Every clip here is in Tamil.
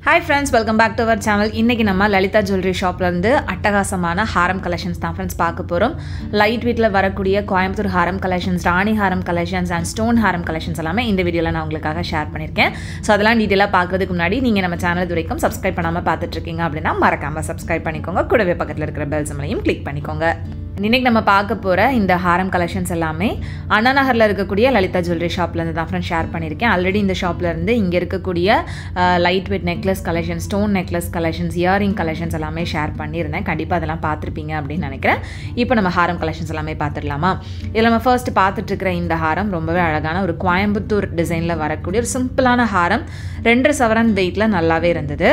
Hi friends, welcome back to our channel. இன்னைக்கு நம்ம லலிதா ஜுவல்லரி ஷாப்ல இருந்து அட்டகாசமான ஹாரம் கலெக்ஷன்ஸ் தான் फ्रेंड्स பார்க்க போறோம். லைட் வெயிட்ல வரக்கூடிய கோயம்புத்தூர் ஹாரம் collections, Rani Haram collections and stone Haram collections எல்லாமே இந்த வீடியோல நான் உங்களுக்காக ஷேர் பண்ணிருக்கேன். சோ அதெல்லாம் டீடைலா பார்க்கிறதுக்கு முன்னாடி நீங்க நம்ம சேனல் இதுவரைக்கும் Subscribe பண்ணாம பார்த்துட்டு இருக்கீங்க அப்படினா மறக்காம Subscribe பண்ணிக்கோங்க. கூடவே பக்கத்துல இருக்கிற பெல் சிம்பலையும் கிளிக் பண்ணிக்கோங்க. இன்னைக்கு நம்ம பார்க்க போற இந்த ஹாரம் கலெக்ஷன்ஸ் எல்லாமே அண்ணா நகர்ல இருக்கக்கூடிய லலிதா ஜுவல்லரி ஷாப்ல இருந்து தான் ஃப்ரெண்ட் ஷேர் பண்ணிருக்கேன். ஆல்ரெடி இந்த ஷாப்ல இருந்து இங்க இருக்கக்கூடிய light weight necklace collection, stone necklace collections, earring collections எல்லாமே ஷேர் பண்ணியிருந்தேன். கண்டிப்பா அதெல்லாம் பார்த்திருப்பீங்க அப்படின்னு நினைக்கிறேன். இப்போ நம்ம ஹாரம் கலெக்ஷன்ஸ் எல்லாமே பார்த்துடலாமா? இதில் நம்ம ஃபர்ஸ்ட் பார்த்துட்டு இருக்கிற இந்த ஹாரம் ரொம்பவே அழகான ஒரு கோயம்புத்தூர் டிசைன்ல வரக்கூடிய ஒரு சிம்பிளான ஹாரம். 2 சவரன் வெயிட்ல நல்லாவே இருந்தது.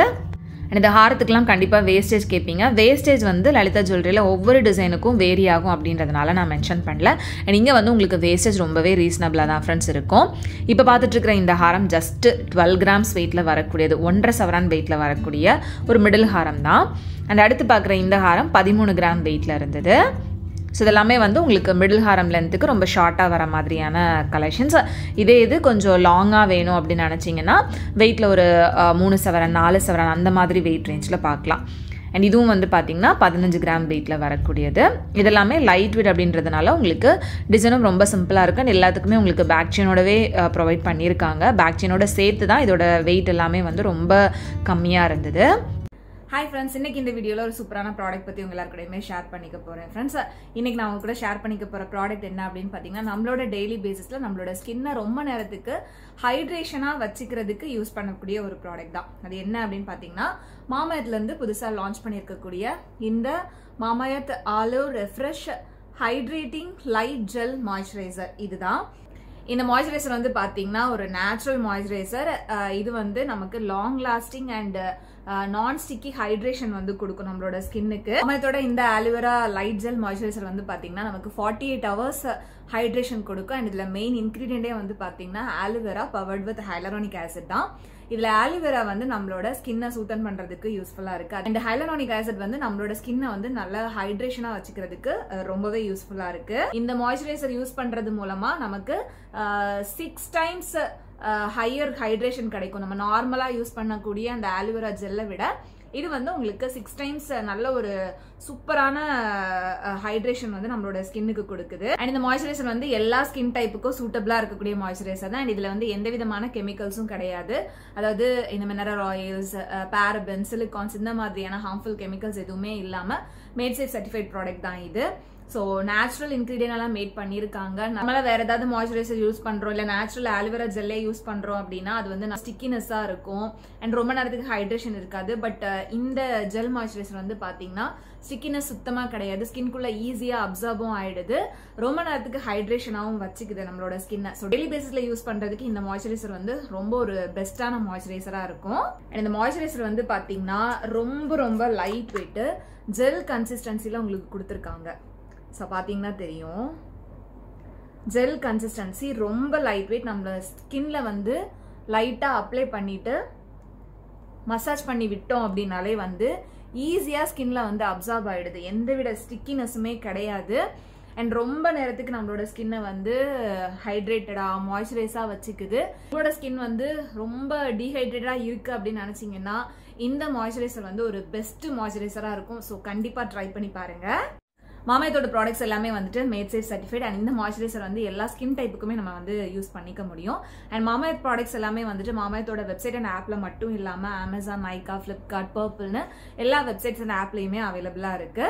இந்த ஹாரத்துக்குலாம் கண்டிப்பாக வேஸ்டேஜ் கேட்பீங்க. வேஸ்டேஜ் வந்து லலிதா ஜுவல்லரியில் ஒவ்வொரு டிசைனுக்கும் வேரி ஆகும் அப்படின்றதுனால நான் மென்ஷன் பண்ணல. அண்ட் இங்கே வந்து உங்களுக்கு வேஸ்டேஜ் ரொம்பவே ரீசனபிளாக தான் ஃப்ரெண்ட்ஸ் இருக்கும். இப்போ பார்த்துட்டு இருக்கிற இந்த ஹாரம் ஜஸ்ட் 12 கிராம்ஸ் வெயிட்டில் வரக்கூடியது, 1.5 சவரன் வெயிட்டில் வரக்கூடிய ஒரு மிடில் ஹாரம் தான். அண்ட் அடுத்து பார்க்குற இந்த ஹாரம் 13 கிராம் வெயிட்டில் இருந்தது. ஸோ இதெல்லாமே வந்து உங்களுக்கு மிடில் ஹாரம் லென்த்துக்கு ரொம்ப ஷார்ட்டாக வர மாதிரியான கலெக்ஷன்ஸ். இது கொஞ்சம் லாங்காக வேணும் அப்படின்னு நினச்சிங்கன்னா வெயிட்டில் ஒரு 3 சவரன் 4 சவரன் அந்த மாதிரி வெயிட் ரேஞ்சில் பார்க்கலாம். அண்ட் இதுவும் வந்து பார்த்திங்கன்னா 15 கிராம் வெயிட்டில் வரக்கூடியது. இதெல்லாமே லைட் வெயிட் அப்படின்றதுனால உங்களுக்கு டிசைனும் ரொம்ப சிம்பிளாக இருக்குது. அண்ட் எல்லாத்துக்குமே உங்களுக்கு பேக் செயினோடவே ப்ரொவைட் பண்ணியிருக்காங்க. பேக் செயினோட சேர்த்து தான் இதோட வெயிட் எல்லாமே வந்து ரொம்ப கம்மியாக இருந்தது. ஹாய் ஃப்ரெண்ட்ஸ், இன்னைக்கு இந்த வீடியோவில் ஒரு சூப்பரான ப்ராடக்ட் பற்றி உங்க எல்லாருக்கூடயுமே ஷேர் பண்ணிக்க போகிறேன். ஃப்ரெண்ட்ஸ், இன்னைக்கு நான் உங்க கூட ஷேர் பண்ணிக்க போகிற ப்ராடக்ட் என்ன அப்படின்னு பார்த்தீங்கன்னா, நம்மளோட டெய்லி பேசிஸில் நம்மளோட ஸ்கின்னை ரொம்ப நேரத்துக்கு ஹைட்ரேஷனாக வச்சுக்கிறதுக்கு யூஸ் பண்ணக்கூடிய ஒரு ப்ராடக்ட் தான். அது என்ன அப்படின்னு பார்த்தீங்கன்னா, மாமாயத்துலேருந்து புதுசாக லான்ச் பண்ணியிருக்கக்கூடிய இந்த Mamaearth aloe refresh hydrating light gel moisturiser. இதுதான் இந்த மாய்ஸ்சரைசர் வந்து பார்த்தீங்கன்னா ஒரு நேச்சுரல் மாய்ஸ்சரைசர். இது வந்து நமக்கு லாங் லாஸ்டிங் அண்ட் நான் ஸ்டிக்கி ஹைட்ரேஷன் வந்து கொடுக்கும் நம்மளோட ஸ்கின்னுக்கு. மாமாயத்தோட இந்த ஆலோவேரா லைட் ஜெல் மாய்ஸ்சரைசர் வந்து பார்த்தீங்கன்னா நமக்கு 48 hours ஹைட்ரேஷன் கொடுக்கும். அண்ட் இதில் மெயின் இன்கிரீடியண்டே வந்து பார்த்தீங்கன்னா aloe vera powered with hyaluronic acid தான். இதுல ஆலோவேரா வந்து நம்மளோட ஸ்கின்னை சூட்டன் பண்றதுக்கு யூஸ்ஃபுல்லா இருக்கு. அண்ட் ஹைலரானிக் ஆசிட் வந்து நம்மளோட ஸ்கின்னை வந்து நல்லா ஹைட்ரேஷனா வச்சுக்கிறதுக்கு ரொம்பவே யூஸ்ஃபுல்லா இருக்கு. இந்த மாய்ஸ்சரைசர் யூஸ் பண்றது மூலமா நமக்கு 6 times ஹையர் ஹைட்ரேஷன் கிடைக்கும். நம்ம நார்மலா யூஸ் பண்ணக்கூடிய அந்த ஆலோவேரா ஜெல்லை விட இது வந்து உங்களுக்கு 6 times நல்ல ஒரு சூப்பரான ஹைட்ரேஷன் வந்து நம்மளோட ஸ்கின்னுக்கு கொடுக்குது. அண்ட் இந்த மாய்ஸ்சரைசர் வந்து எல்லா ஸ்கின் டைப்புக்கும் சூட்டபிளா இருக்கக்கூடிய மாய்ஸ்சரைசர் தான். அண்ட் இதுல வந்து எந்த விதமான கெமிக்கல்ஸும் கிடையாது. அதாவது இந்த மினரல் ஆயில்ஸ், பாரபன், சிலிகான்ஸ் இந்த மாதிரியான ஹார்ம்ஃபுல் கெமிக்கல்ஸ் எதுவுமே இல்லாம மேட் சேஃப் சர்டிஃபைட் ப்ராடக்ட் தான் இது. ஸோ நேச்சுரல் இன்கிரீடியன்ட் எல்லாம் மேட் பண்ணியிருக்காங்க. நம்மள வேற ஏதாவது மாய்ஸ்சரைசர் யூஸ் பண்றோம், இல்ல நேச்சுரல் ஆலோவேரா ஜெல்லே யூஸ் பண்றோம் அப்படின்னா அது வந்து ஸ்டிக்கினஸா இருக்கும் அண்ட் ரொம்ப நேரத்துக்கு ஹைட்ரேஷன் இருக்காது. பட் இந்த ஜெல் மாய்ஸ்சரைசர் வந்து பாத்தீங்கன்னா ஸ்டிக்கினஸ் சுத்தமா கிடையாது. ஸ்கின்குள்ள ஈஸியா அப்சர்வும் ஆயிடுது, ரொம்ப நேரத்துக்கு ஹைட்ரேஷனாவும் வச்சுக்குது நம்மளோட ஸ்கின்னை. ஸோ டெய்லி பேசிஸ்ல யூஸ் பண்றதுக்கு இந்த மாய்ஸ்சரைசர் வந்து ரொம்ப ஒரு பெஸ்டான மாய்ஸ்சரைசரா இருக்கும். அண்ட் இந்த மாய்ஸ்சரைசர் வந்து பாத்தீங்கன்னா ரொம்ப ரொம்ப லைட் வெயிட் ஜெல் கன்சிஸ்டன்சில உங்களுக்கு கொடுத்துருக்காங்க. ஸோ பார்த்தீங்கன்னா தெரியும், ஜெல் கன்சிஸ்டன்சி ரொம்ப லைட் வெயிட். நம்ம ஸ்கின்ல வந்து லைட்டாக அப்ளை பண்ணிட்டு மசாஜ் பண்ணி விட்டோம் அப்படின்னாலே வந்து ஈஸியாக ஸ்கின்ல வந்து அப்சார்ப் ஆகிடுது. எந்தவித ஸ்டிக்கினஸுமே கிடையாது. அண்ட் ரொம்ப நேரத்துக்கு நம்மளோட ஸ்கின்னை வந்து ஹைட்ரேட்டடா மாய்ஸ்சரைஸா வச்சுக்குது. உங்களோட ஸ்கின் வந்து ரொம்ப டீஹைட்ரேட்டடா இருக்கு அப்படின்னு நினைச்சீங்கன்னா இந்த மாய்ஸ்சரைசர் வந்து ஒரு பெஸ்ட் மாய்ஸ்சரைசரா இருக்கும். ஸோ கண்டிப்பா ட்ரை பண்ணி பாருங்க. மாமாயத்தோட ப்ராடக்ட்ஸ் எல்லாமே வந்துட்டு மேட் சேஃப் சர்டிஃபைட். அண்ட் இந்த மாய்ஸ்சரைசர் வந்து எல்லா ஸ்கின் டைப்புக்குமே நம்ம வந்து யூஸ் பண்ணிக்க முடியும். அண்ட் மாமாயத் ப்ராடக்ட்ஸ் எல்லாமே வந்துட்டு மாமாயத்தோட வெப்சைட் அண்ட் ஆப்ல மட்டும் இல்லாம அமேசான், நைகா, பிளிப்கார்ட், பர்பிள்னு எல்லா வெப்சைட்ஸ் அண்ட் ஆப்லயுமே அவைலபிளா இருக்கு.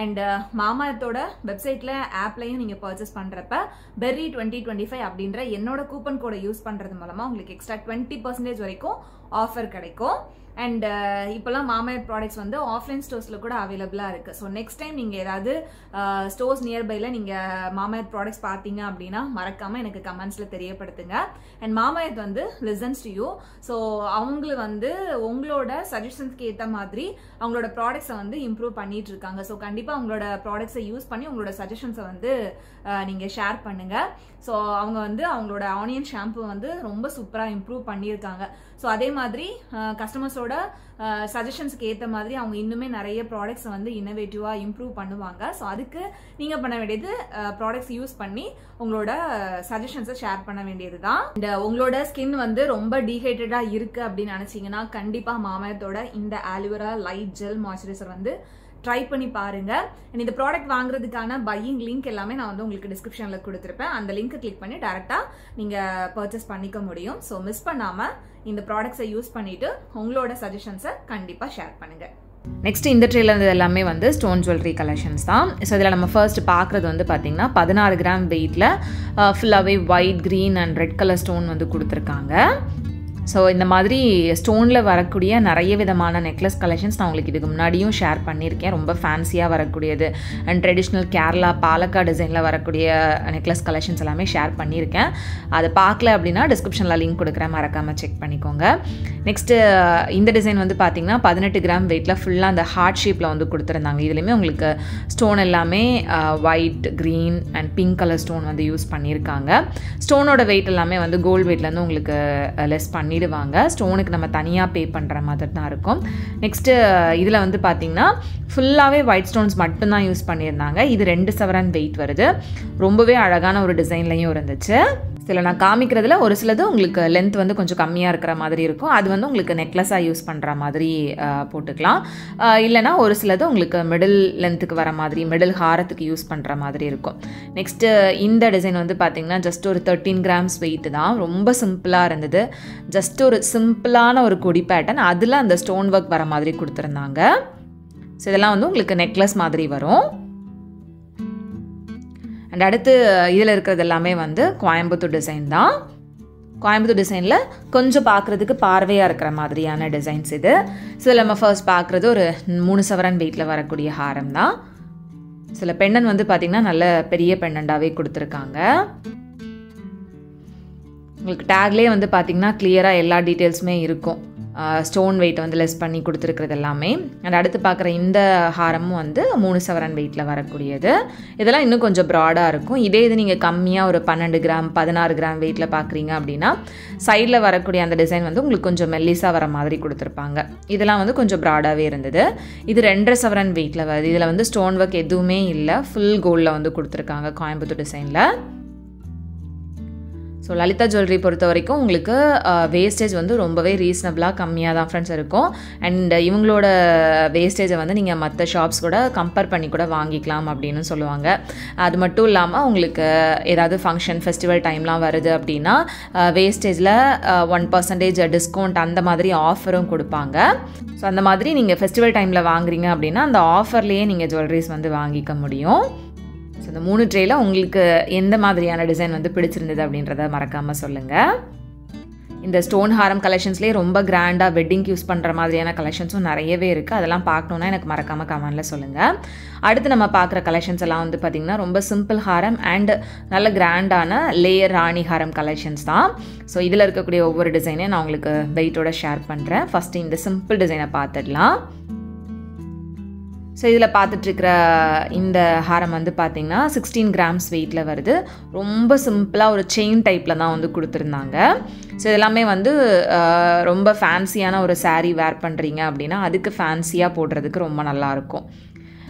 அண்ட் மாமாயத்தோட வெப்சைட்ல ஆப்லையும் நீங்க பர்ச்சேஸ் பண்றப்ப பெர்ரி 2025 அப்படின்ற என்னோட கூப்பன் கோடை யூஸ் பண்றது மூலமா உங்களுக்கு எக்ஸ்ட்ரா 20% வரைக்கும் ஆஃபர் கிடைக்கும். அண்ட் இப்பெல்லாம் மாமாயத் ப்ராடக்ட்ஸ் வந்து ஆஃப்லைன் ஸ்டோர்ஸ்ல கூட அவைலபிளா இருக்கு. ஸோ நெக்ஸ்ட் டைம் நீங்க ஏதாவது ஸ்டோர்ஸ் நியர்பைல நீங்க மாமாயத் ப்ராடக்ட்ஸ் பார்த்தீங்க அப்படின்னா மறக்காம எனக்கு கமெண்ட்ஸ்ல தெரியப்படுத்துங்க. அண்ட் மாமாயத் வந்து லிசன்ஸ் டு யூ. ஸோ அவங்கள வந்து உங்களோட சஜஷன்ஸ்க்கு ஏற்ற மாதிரி அவங்களோட ப்ராடக்ட்ஸை வந்து இம்ப்ரூவ் பண்ணிட்டு இருக்காங்க. ஸோ கண்டிப்பா அவங்களோட ப்ராடக்ட்ஸை யூஸ் பண்ணி உங்களோட சஜஷன்ஸை வந்து நீங்க ஷேர் பண்ணுங்க. ஸோ அவங்க வந்து அவங்களோட ஆனியன் ஷாம்பு வந்து ரொம்ப சூப்பரா இம்ப்ரூவ் பண்ணியிருக்காங்க. ஸோ அதே மாதிரி கஸ்டமர்ஸ் கஸ்டமர்ஸோட சஜஷன்ஸ்க்கு ஏற்ற மாதிரி அவங்க இன்னுமே நிறைய ப்ராடக்ட்ஸை வந்து இன்னோவேட்டிவாக இம்ப்ரூவ் பண்ணுவாங்க. ஸோ அதுக்கு நீங்கள் பண்ண வேண்டியது ப்ராடக்ட்ஸ் யூஸ் பண்ணி உங்களோட சஜஷன்ஸை ஷேர் பண்ண வேண்டியது தான். இந்த உங்களோட ஸ்கின் வந்து ரொம்ப டீஹைட்ரேட்டாக இருக்குது அப்படின்னு நினச்சிங்கன்னா கண்டிப்பாக மாமயத்தோட இந்த ஆலிவேரா லைட் ஜெல் மாய்ஸ்சரைசர் வந்து ட்ரை பண்ணி பாருங்க. இந்த ப்ராடக்ட் வாங்குறதுக்கான பையிங் லிங்க் எல்லாமே நான் வந்து உங்களுக்கு டிஸ்கிரிப்ஷன்ல கொடுத்துருப்பேன். அந்த லிங்க் கிளிக் பண்ணி டைரக்டா நீங்க பர்ச்சேஸ் பண்ணிக்க முடியும். ஸோ மிஸ் பண்ணாம இந்த ப்ராடக்ட்ஸை யூஸ் பண்ணிட்டு உங்களோட சஜஷன்ஸை கண்டிப்பா ஷேர் பண்ணுங்க. நெக்ஸ்ட் இந்த ட்ரேல இருந்து எல்லாமே வந்து ஸ்டோன் ஜுவல்லரி கலெக்ஷன்ஸ் தான். ஸோ இதில் நம்ம ஃபர்ஸ்ட் பார்க்குறது வந்து பார்த்தீங்கன்னா 16 கிராம் வெயிட்டில் ஃபுல்லாகவே white, green and red colour stone வந்து கொடுத்துருக்காங்க. ஸோ இந்த மாதிரி ஸ்டோனில் வரக்கூடிய நிறைய விதமான நெக்லஸ் கலெக்ஷன்ஸ் நான் உங்களுக்கு இதுக்கு முன்னாடியும் ஷேர் பண்ணியிருக்கேன். ரொம்ப ஃபேன்சியாக வரக்கூடியது அண்ட் ட்ரெடிஷ்னல் கேரளா பாலக்கா டிசைனில் வரக்கூடிய நெக்லஸ் கலெக்ஷன்ஸ் எல்லாமே ஷேர் பண்ணியிருக்கேன். அதை பார்க்கல அப்படின்னா டிஸ்கிரிப்ஷனில் லிங்க் கொடுக்குறேன், மறக்காமல் செக் பண்ணிக்கோங்க. நெக்ஸ்ட்டு இந்த டிசைன் வந்து பார்த்திங்கன்னா 18 கிராம் வெயிட்டில் ஃபுல்லாக அந்த ஹார்ட் ஷேப்பில் வந்து கொடுத்துருந்தாங்க. இதுலேயுமே உங்களுக்கு ஸ்டோன் எல்லாமே white, green and pink colour stone வந்து யூஸ் பண்ணியிருக்காங்க. ஸ்டோனோட வெயிட் எல்லாமே வந்து கோல்டு வெயிட்லேருந்து உங்களுக்கு லெஸ் பண்ணிடுவாங்க. ஸ்டோனுக்கு நம்ம தனியாக பே பண்ணுற மாதிரி தான் இருக்கும். நெக்ஸ்ட்டு இதில் வந்து பார்த்திங்கன்னா ஃபுல்லாகவே ஒயிட் ஸ்டோன்ஸ் மட்டும்தான் யூஸ் பண்ணியிருந்தாங்க. இது 2 சவரன் வெயிட் வருது. ரொம்பவே அழகான ஒரு டிசைன்லையும் இருந்துச்சு. சில நான் காமிக்கிறதுல ஒரு சிலது உங்களுக்கு லென்த் வந்து கொஞ்சம் கம்மியாக இருக்கிற மாதிரி இருக்கும். அது வந்து உங்களுக்கு நெக்லஸாக யூஸ் பண்ணுற மாதிரி போட்டுக்கலாம். இல்லைனா ஒரு சிலது உங்களுக்கு மிடில் லென்த்துக்கு வர மாதிரி, மிடில் ஹாரத்துக்கு யூஸ் பண்ணுற மாதிரி இருக்கும். நெக்ஸ்ட்டு இந்த டிசைன் வந்து பார்த்திங்கன்னா ஜஸ்ட் ஒரு 13 கிராம்ஸ் வெயிட் தான். ரொம்ப சிம்பிளாக இருந்தது. ஜஸ்ட் ஒரு சிம்பிளான ஒரு கொடி பேட்டர்ன், அதில் அந்த ஸ்டோன் ஒர்க் வர மாதிரி கொடுத்துருந்தாங்க. ஸோ இதெல்லாம் வந்து உங்களுக்கு நெக்லஸ் மாதிரி வரும். அண்ட் அடுத்து இதில் இருக்கிறது எல்லாமே வந்து கோயம்புத்தூர் டிசைன் தான். கோயம்புத்தூர் டிசைனில் கொஞ்சம் பார்க்குறதுக்கு பார்வையாக இருக்கிற மாதிரியான டிசைன்ஸ் இது. ஸோ இதில் நம்ம ஃபர்ஸ்ட் பார்க்குறது ஒரு 3 சவரன் வெயிட்டில் வரக்கூடிய ஹாரம் தான். சில பெண்டன் வந்து பார்த்திங்கன்னா நல்ல பெரிய பெண்டண்டாகவே கொடுத்துருக்காங்க. உங்களுக்கு டேக்லேயே வந்து பார்த்திங்கன்னா கிளியராக எல்லா டீட்டெயில்ஸுமே இருக்கும். ஸ்டோன் வெயிட் வந்து லெஸ் பண்ணி கொடுத்துருக்கிறது எல்லாமே. அண்ட் அடுத்து பார்க்குற இந்த ஹாரமும் வந்து 3 சவரன் வெயிட்டில் வரக்கூடியது. இதெல்லாம் இன்னும் கொஞ்சம் ப்ராடாக இருக்கும். இதே இது நீங்கள் கம்மியாக ஒரு 12 கிராம் 16 கிராம் வெயிட்டில் பார்க்குறீங்க அப்படின்னா சைடில் வரக்கூடிய அந்த டிசைன் வந்து உங்களுக்கு கொஞ்சம் மெல்லிஸாக வர மாதிரி கொடுத்துருப்பாங்க. இதெல்லாம் வந்து கொஞ்சம் ப்ராடாகவே இருந்தது. இது 2.5 சவரன் வெயிட்டில் வருது. இதில் வந்து ஸ்டோன் ஒர்க் எதுவுமே இல்லை, ஃபுல் கோல்டில் வந்து கொடுத்துருக்காங்க கோயம்புத்தூர் டிசைனில். ஸோ லலிதா ஜுவல்லரி பொறுத்த வரைக்கும் உங்களுக்கு வேஸ்டேஜ் வந்து ரொம்பவே ரீசனபிளாக கம்மியாக தான் ஃப்ரெண்ட்ஸ் இருக்கும். அண்ட் இவங்களோட வேஸ்டேஜை வந்து நீங்கள் மற்ற ஷாப்ஸ் கூட கம்பேர் பண்ணி கூட வாங்கிக்கலாம் அப்படின்னு சொல்லுவாங்க. அது மட்டும் இல்லாமல் உங்களுக்கு ஏதாவது ஃபங்க்ஷன் ஃபெஸ்டிவல் டைம்லாம் வருது அப்படின்னா வேஸ்டேஜில் 1% டிஸ்கவுண்ட் அந்த மாதிரி ஆஃபரும் கொடுப்பாங்க. ஸோ அந்த மாதிரி நீங்கள் ஃபெஸ்டிவல் டைமில் வாங்குறீங்க அப்படின்னா அந்த ஆஃபர்லேயே நீங்கள் ஜுவல்லரிஸ் வந்து வாங்கிக்க முடியும். ஸோ இந்த 3 ட்ரேயில் உங்களுக்கு எந்த மாதிரியான டிசைன் வந்து பிடிச்சிருந்தது அப்படின்றத மறக்காமல் சொல்லுங்கள். இந்த ஸ்டோன் ஹாரம் கலெக்ஷன்ஸ்லேயே ரொம்ப கிராண்டாக வெட்டிங்க்கு யூஸ் பண்ணுற மாதிரியான கலெக்ஷன்ஸும் நிறையவே இருக்குது. அதெல்லாம் பார்க்கணுன்னா எனக்கு மறக்காமல் கமெண்டில் சொல்லுங்கள். அடுத்து நம்ம பார்க்குற கலெக்ஷன்ஸ் எல்லாம் வந்து பார்த்திங்கன்னா ரொம்ப சிம்பிள் ஹாரம் அண்ட் நல்ல கிராண்டான லேயர் ராணி ஹாரம் கலெக்ஷன்ஸ் தான். ஸோ இதில் இருக்கக்கூடிய ஒவ்வொரு டிசைனையும் நான் உங்களுக்கு வெயிட்டோட ஷேர் பண்ணுறேன். ஃபஸ்ட்டு இந்த சிம்பிள் டிசைனை பார்த்துடலாம். ஸோ இதில் பார்த்துட்ருக்கிற இந்த ஹாரம் வந்து பார்த்திங்கன்னா 16 கிராம்ஸ் வெயிட்டில் வருது. ரொம்ப சிம்பிளாக ஒரு செயின் டைப்பில் தான் வந்து கொடுத்துருந்தாங்க. ஸோ இதெல்லாமே வந்து ரொம்ப ஃபேன்சியான ஒரு சாரீ வேர் பண்ணுறீங்க அப்படின்னா அதுக்கு ஃபேன்சியாக போடுறதுக்கு ரொம்ப நல்லாயிருக்கும்.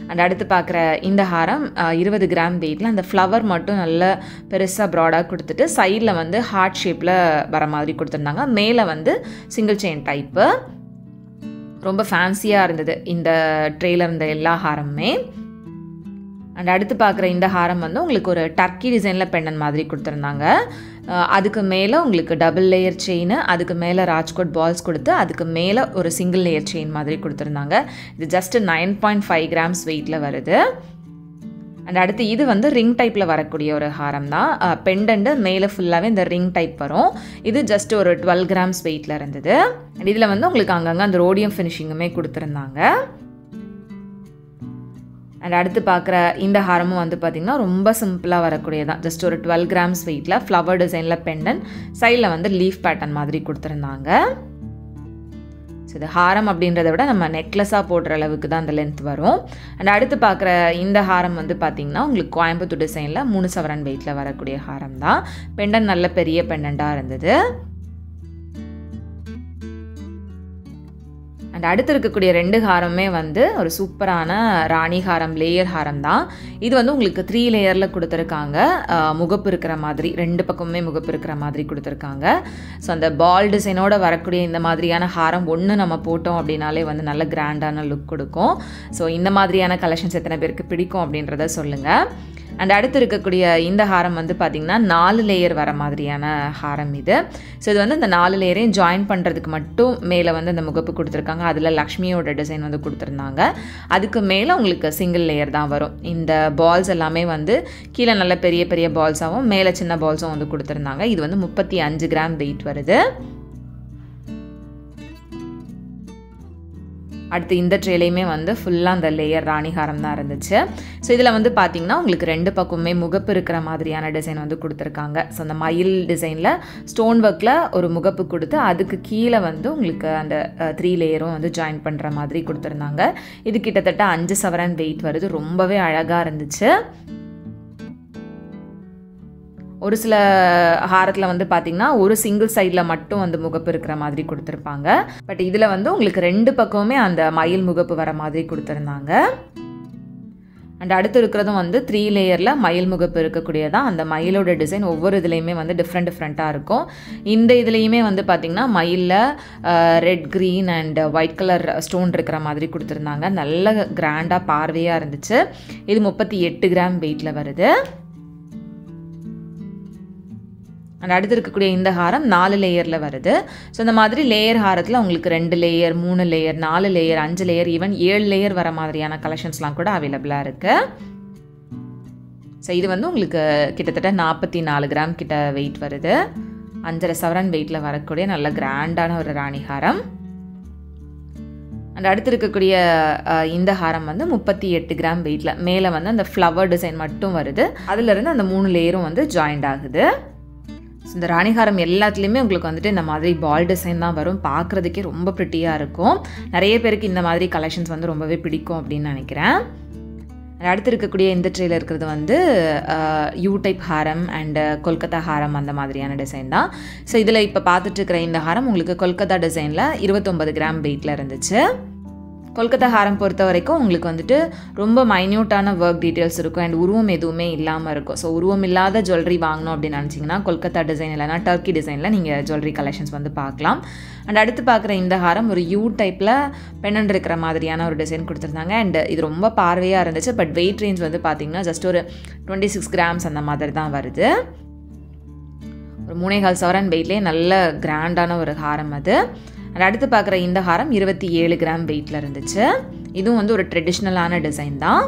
அண்ட் அடுத்து பார்க்குற இந்த ஹாரம் 20 கிராம் வெயிட்டில் அந்த ஃப்ளவர் மட்டும் நல்ல பெருசாக ப்ராடாக கொடுத்துட்டு சைடில் வந்து ஹார்ட் ஷேப்பில் வர மாதிரி கொடுத்துருந்தாங்க. மேலே வந்து சிங்கிள் செயின் டைப்பு. ரொம்ப ஃபேன்சியாக இருந்தது இந்த ட்ரேல இருந்த எல்லா ஹாரமுமே. அண்ட் அடுத்து பார்க்குற இந்த ஹாரம் வந்து உங்களுக்கு ஒரு டர்க்கி டிசைனில் பெண்டன் மாதிரி கொடுத்துருந்தாங்க. அதுக்கு மேலே உங்களுக்கு டபுள் லேயர் செயின், அதுக்கு மேலே ராஜ்கோட் பால்ஸ் கொடுத்து அதுக்கு மேலே ஒரு சிங்கிள் லேயர் செயின் மாதிரி கொடுத்துருந்தாங்க. இது ஜஸ்ட் 9.5 கிராம்ஸ் வெயிட்டில் வருது. அண்ட் அடுத்து இது வந்து ரிங் டைப்பில் வரக்கூடிய ஒரு ஹாரம் தான். பெண்டன்ட்டு மேலே ஃபுல்லாகவே இந்த ரிங் டைப் வரும். இது ஜஸ்ட் ஒரு 12 கிராம்ஸ் வெயிட்டில் இருந்தது. அண்ட் இதில் வந்து உங்களுக்கு அங்கங்கே அந்த ரோடியம் ஃபினிஷிங்குமே கொடுத்துருந்தாங்க. அண்ட் அடுத்து பார்க்குற இந்த ஹாரமும் வந்து பார்த்திங்கன்னா ரொம்ப சிம்பிளாக வரக்கூடியதான். ஜஸ்ட் ஒரு 12 கிராம்ஸ் வெயிட்டில் ஃப்ளவர் டிசைனில் பெண்டன், சைடில் வந்து லீஃப் பேட்டர்ன் மாதிரி கொடுத்துருந்தாங்க. ஸோ இது ஹாரம் அப்படின்றத விட நம்ம நெக்லஸாக போடுற அளவுக்கு தான் அந்த லென்த் வரும். அண்ட் அடுத்து பார்க்குற இந்த ஹாரம் வந்து பார்த்திங்கன்னா உங்களுக்கு கோயம்புத்தூர் டிசைனில் 3 சவரன் வெயிட்டில் வரக்கூடிய ஹாரம் தான். பெண்டன் நல்ல பெரிய பெண்டண்டாக இருந்தது. அண்ட் அடுத்து இருக்கக்கூடிய 2 ஹாரமே வந்து ஒரு சூப்பரான ராணி ஹாரம், லேயர் ஹாரம் தான். இது வந்து உங்களுக்கு 3 லேயரில் கொடுத்துருக்காங்க. முகப்பு இருக்கிற மாதிரி 2 பக்கமுமே முகப்பு இருக்கிற மாதிரி கொடுத்துருக்காங்க. ஸோ அந்த பால் டிசைனோட வரக்கூடிய இந்த மாதிரியான ஹாரம் ஒன்று நம்ம போட்டோம் அப்படின்னாலே வந்து நல்ல கிராண்டான லுக் கொடுக்கும். ஸோ இந்த மாதிரியான கலெக்ஷன்ஸ் எத்தனை பேருக்கு பிடிக்கும் அப்படின்றத சொல்லுங்கள். அண்ட் அடுத்து இருக்கக்கூடிய இந்த ஹாரம் வந்து பார்த்திங்கன்னா 4 லேயர் வர மாதிரியான ஹாரம் இது. ஸோ இது வந்து இந்த 4 லேயரையும் ஜாயின் பண்ணுறதுக்கு மட்டும் மேலே வந்து அந்த முகப்பு கொடுத்துருக்காங்க. அதில் லக்ஷ்மியோட டிசைன் வந்து கொடுத்துருந்தாங்க. அதுக்கு மேலே உங்களுக்கு சிங்கிள் லேயர் தான் வரும். இந்த பால்ஸ் எல்லாமே வந்து கீழே நல்ல பெரிய பெரிய பால்ஸாகவும் மேலே சின்ன பால்ஸும் வந்து கொடுத்துருந்தாங்க. இது வந்து 35 கிராம் வெயிட் வருது. அடுத்து இந்த ட்ரேலையுமே வந்து ஃபுல்லாக அந்த லேயர் ராணிஹாரம் தான் இருந்துச்சு. ஸோ இதில் வந்து பார்த்திங்கன்னா உங்களுக்கு 2 பக்கமுமே முகப்பு இருக்கிற மாதிரியான டிசைன் வந்து கொடுத்துருக்காங்க. ஸோ அந்த மயில் டிசைனில் ஸ்டோன் ஒர்க்கில் ஒரு முகப்பு கொடுத்து அதுக்கு கீழே வந்து உங்களுக்கு அந்த 3 லேயரும் வந்து ஜாயின் பண்ணுற மாதிரி கொடுத்துருந்தாங்க. இது கிட்டத்தட்ட 5 சவரன் வெயிட் வருது. ரொம்பவே அழகாக இருந்துச்சு. ஒரு சில ஹாரத்தில் வந்து பார்த்திங்கன்னா ஒரு சிங்கிள் சைடில் மட்டும் வந்து முகப்பு இருக்கிற மாதிரி கொடுத்துருப்பாங்க. பட் இதில் வந்து உங்களுக்கு 2 பக்கமுமே அந்த மயில் முகப்பு வர மாதிரி கொடுத்துருந்தாங்க. அண்ட் அடுத்து இருக்கிறதும் வந்து 3 லேயரில் மயில் முகப்பு இருக்கக்கூடியதான். அந்த மயிலோட டிசைன் ஒவ்வொரு இதுலேயுமே வந்து டிஃப்ரெண்ட்டாக இருக்கும். இந்த இதுலேயுமே வந்து பார்த்திங்கன்னா மயிலில் red, green and white colour stone இருக்கிற மாதிரி கொடுத்துருந்தாங்க. நல்ல கிராண்டாக பார்வையாக இருந்துச்சு. இது 38 கிராம் வெயிட்டில் வருது. அண்ட் அடுத்து இருக்கக்கூடிய இந்த ஹாரம் 4 லேயரில் வருது. ஸோ இந்த மாதிரி லேயர் ஹாரத்தில் உங்களுக்கு 2 layer, 3 layer, 4 layer, 5 layer, even 7 layer வர மாதிரியான கலெக்ஷன்ஸ்லாம் கூட அவைலபிளாக இருக்குது. ஸோ இது வந்து உங்களுக்கு கிட்டத்தட்ட 44 கிராம் கிட்ட வெயிட் வருது. 5.5 சவரன் வெயிட்டில் வரக்கூடிய நல்ல கிராண்டான ஒரு ராணி ஹாரம். அண்ட் அடுத்து இருக்கக்கூடிய இந்த ஹாரம் வந்து 38 கிராம் வெயிட்டில் மேலே வந்து அந்த ஃப்ளவர் டிசைன் மட்டும் வருது. அதிலிருந்து அந்த 3 லேயரும் வந்து ஜாயிண்ட் ஆகுது. இந்த ராணிஹாரம் எல்லாத்துலேயுமே உங்களுக்கு வந்துட்டு இந்த மாதிரி பால் டிசைன் தான் வரும். பார்க்குறதுக்கே ரொம்ப ப்ரிட்டியாக இருக்கும். நிறைய பேருக்கு இந்த மாதிரி கலெக்ஷன்ஸ் வந்து ரொம்பவே பிடிக்கும் அப்படின்னு நினைக்கிறேன். அடுத்து இருக்கக்கூடிய இந்த ட்ரேயில் இருக்கிறது வந்து you type Haram and Kolkata ஹாரம் அந்த மாதிரியான டிசைன் தான். ஸோ இதில் இப்போ பார்த்துட்டு இருக்கிற இந்த ஹாரம் உங்களுக்கு கொல்கத்தா டிசைனில் 29 கிராம் வெயிட்டில் இருந்துச்சு. கொல்கத்தா ஹாரம் பொறுத்த வரைக்கும் உங்களுக்கு வந்துட்டு ரொம்ப மைன்யூட்டான ஒர்க் டீட்டெயில்ஸ் இருக்கும் அண்ட் உருவம் எதுவுமே இல்லாமல் இருக்கும். ஸோ உருவம் இல்லாத ஜுவல்லரி வாங்கணும் அப்படின்னு நினச்சிங்கன்னா கொல்கத்தா டிசைன் இல்லைனா டர்க்கி டிசைனில் நீங்கள் ஜுவல்லரி கலெக்ஷன்ஸ் வந்து பார்க்கலாம். அண்ட் அடுத்து பார்க்குற இந்த ஹாரம் ஒரு யூ டைப்பில் பெண்ணண்ட் இருக்கிற மாதிரியான ஒரு டிசைன் கொடுத்துருந்தாங்க. அண்ட் இது ரொம்ப பார்வையாக இருந்துச்சு. பட் வெயிட் ரேஞ்ச் வந்து பார்த்திங்கன்னா ஜஸ்ட் ஒரு 26 கிராம்ஸ் அந்த மாதிரி தான் வருது. ஒரு 3.25 சவரன் வெயிட்லேயே நல்ல கிராண்டான ஒரு ஹாரம் அது. அண்ட் அடுத்து பார்க்குற இந்த ஹாரம் 27 கிராம் வெயிட்டில் இருந்துச்சு. இதுவும் வந்து ஒரு ட்ரெடிஷ்னலான டிசைன் தான்.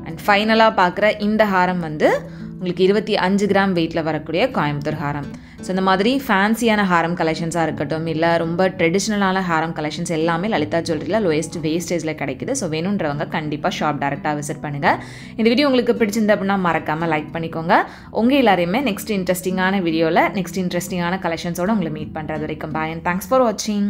அண்ட் ஃபைனலாக பார்க்குற இந்த ஹாரம் வந்து உங்களுக்கு 25 கிராம் வெயிட்டில் வரக்கூடிய கோயம்புத்தூர் ஹாரம். ஸோ இந்த மாதிரி ஃபேன்சியான ஹாரம் கலெக்ஷன்ஸாக இருக்கட்டும், இல்லை ரொம்ப ட்ரெடிஷ்னலான ஹாரம் கலெக்ஷன்ஸ் எல்லாமே லலிதா ஜுவல்லரியில் லோயஸ்ட் வேஸ்டேஜில் கிடைக்குது. ஸோ வேணுன்றவங்க கண்டிப்பாக ஷாப் டேரெக்டாக விசிட் பண்ணுங்கள். இந்த வீடியோ உங்களுக்கு பிடிச்சிருந்தா அப்படின்னா மறக்காமல் லைக் பண்ணிக்கோங்க. உங்கள் எல்லாரையுமே நெக்ஸ்ட் இன்ட்ரெஸ்டிங்கான வீடியோவில் நெக்ஸ்ட் இன்ட்ரெஸ்டிங்கான கலெக்ஷன்ஸோடு உங்களை மீட் பண்ணுறது வரைக்கும் பாய் அண்ட் தேங்க்ஸ் ஃபார் வாட்சிங்.